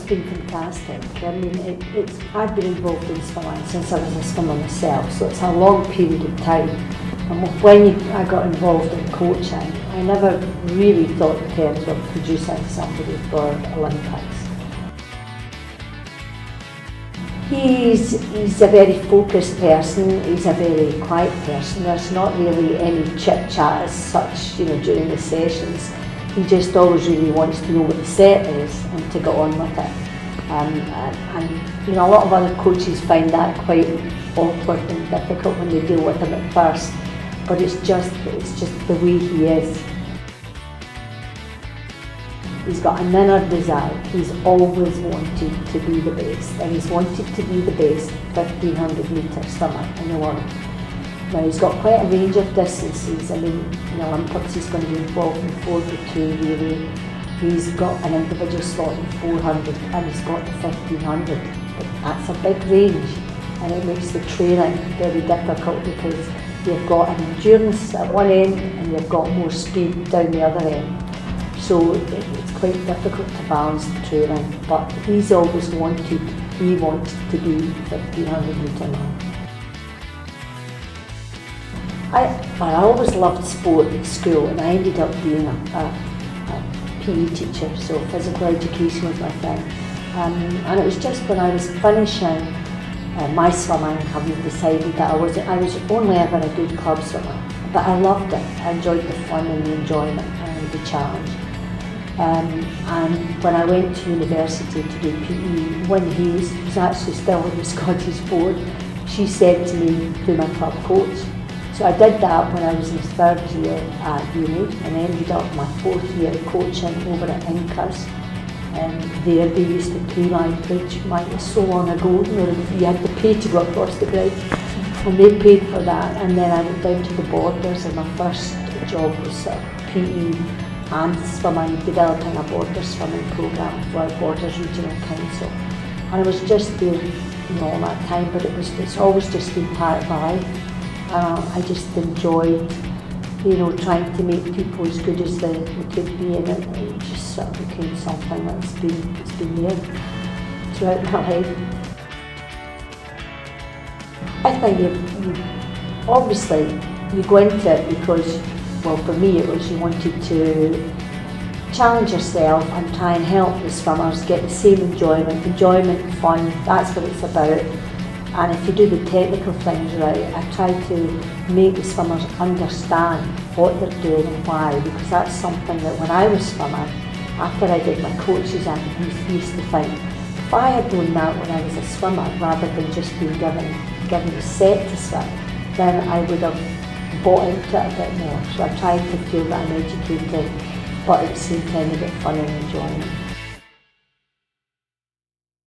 been fantastic. I mean, I've been involved in swimming since I was a swimmer myself, so it's a long period of time. And when I got involved in coaching, I never really thought in terms of producing somebody for Olympics. He's a very focused person, he's a very quiet person. There's not really any chit-chat as such, during the sessions. He just always really wants to know what the set is and to get on with it. And a lot of other coaches find that quite awkward and difficult when they deal with him at first. But it's just the way he is. He's got an inner desire. He's always wanted to be the best, and he's wanted to be the best 1500 metre swimmer in the world. Now he's got quite a range of distances. I mean, in the Olympics he's going to be involved in 4x2 relay. He's got an individual slot in 400 and he's got the 1500. But that's a big range, and it makes the training very difficult because you've got an endurance at one end and you've got more speed down the other end. So it's quite difficult to balance the training, but he's always wanted to be 1500 metre man. I always loved sport at school, and I ended up being a PE teacher, so physical education was my thing. And it was just when I was finishing my swimming, having decided that I was only ever a good club swimmer, but I loved it. I enjoyed the fun and the enjoyment and the challenge. And when I went to university to do PE, when he was actually still on the Scottish board, she said to me, "Be my club coach." So I did that when I was in third year at uni, and ended up my fourth year coaching over at Incas. There they used to play my bridge. Mine was so long ago, you had to pay to go across the bridge, and they paid for that. And then I went down to the Borders, and my first job was PE and swimming, developing a border swimming programme for Borders Regional Council. And I was just there, all that time, but it's always just been part of my life. I just enjoyed, trying to make people as good as they could be, and it just sort of became something that's been there throughout my life. I think you go into it because, well, for me it was you wanted to challenge yourself and try and help the swimmers get the same enjoyment, fun, that's what it's about. And if you do the technical things right, I try to make the swimmers understand what they're doing and why, because that's something that when I was swimming, after I did my coaches, I used to think, if I had known that when I was a swimmer, rather than just being given the set to swim, then I would have bought into it a bit more. So I try to feel that I'm educated, but at the same time I get fun and enjoyment.